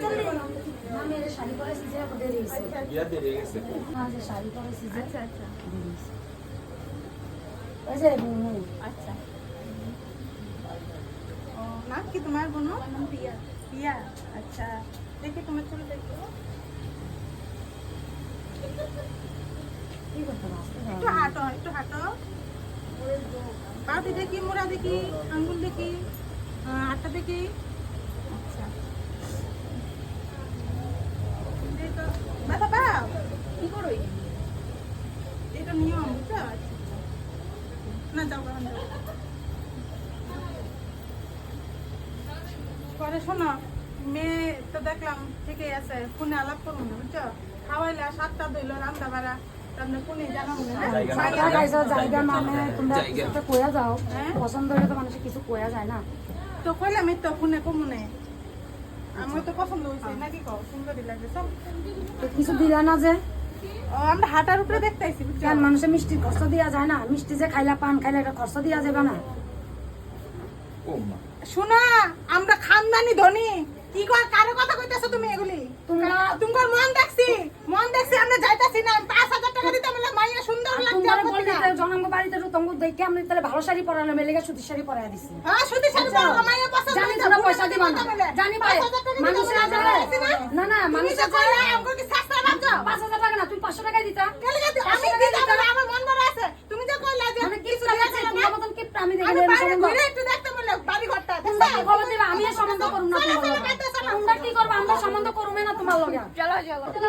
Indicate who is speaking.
Speaker 1: জলদি না মেরে শাড়ি পরেছি যে ওদের এসে
Speaker 2: ইয়া দেরি গেছে
Speaker 1: না যে শাড়ি পরেছি যে
Speaker 3: আচ্ছা আচ্ছা
Speaker 1: ওই যে বুনু
Speaker 3: আচ্ছা ও নাম কি তোমার বোনো নাম পিয়া পিয়া আচ্ছা দেখি তোমার চুল দেখো
Speaker 1: কি করতে
Speaker 3: একটু হাঁটো পাউটি দেখি মোড়া দেখি আঙ্গুল দেখি হাতটা দেখি আচ্ছা ব্যথা পাও কি করো এটা নিয়ম বুঝছো না যাও বারান যাও পরে শোনো মেয়ে তো দেখলাম ঠিকই আছে ফোনে আলাপ করুন না বুঝছো খাওয়াইলে সাতটা দইল রান্না বাড়া রান্না ফোনে জানাবো না
Speaker 1: জায়গা মানে তোমরা
Speaker 2: জায়গা।
Speaker 1: একটা কোয়া যাও
Speaker 3: হ্যাঁ?
Speaker 1: পছন্দ হলে তো মানুষের কিছু কোয়া যায় না
Speaker 3: তো কইলাম এই তো ফোনে কমনে আমার তো পছন্দ হয়েছে নাকি কও সুন্দরই লাগে সব
Speaker 1: তো কিছু দিলা না যে
Speaker 3: ও আমরা হাঁটার উপরে দেখতে আইছি বুঝছো
Speaker 1: কেন মানুষের মিষ্টির খরচ দেওয়া যায় না মিষ্টি যে খাইলা পান খাইলা এটা খরচ দেওয়া যাবে না
Speaker 2: ও মা
Speaker 3: শোনা আমরা খানদানি ধনী কি কর কারো কথা কইতাছো তুমি এগুলি তোমার মন দেখছি আমরা যাইতাছি না 5000 টাকা দিতে বলে মাইয়া সুন্দর লাগছে
Speaker 1: তোমার বলতে জনঙ্গ বাড়িতে তঙ্গ দেখে আমি তাহলে ভালো শাড়ি পরালাম মেলেগা সুতির শাড়ি পরায় দিছি
Speaker 3: হ্যাঁ সুতি শাড়ি পরো মাইয়া পছন্দ
Speaker 1: জানি তোরা পয়সা দিবা না জানি ভাই মানুষের না না মানুষের
Speaker 3: আমগো কি সস্তা লাগছো
Speaker 1: 5000 টাকা না তুই 500 টাকা দিতা
Speaker 3: কেলে গেছি আমি দিতে আমার মন ভরা আছে তুমি যে কইলা যে
Speaker 1: মানে কিছু আছে তোমার মতন কি আমি দেখে
Speaker 3: আমি
Speaker 1: নেব
Speaker 3: বাইরে
Speaker 1: সম্বন্ধ
Speaker 3: ঘুরে একটু দেখতে বললে বাড়ি ঘরটা
Speaker 1: তোমরা কি খবর দিবা আমি আর সম্বন্ধ করব না তোমরা কি করবা আমরা সম্বন্ধ করব না তোমার লগে
Speaker 3: চলো চলো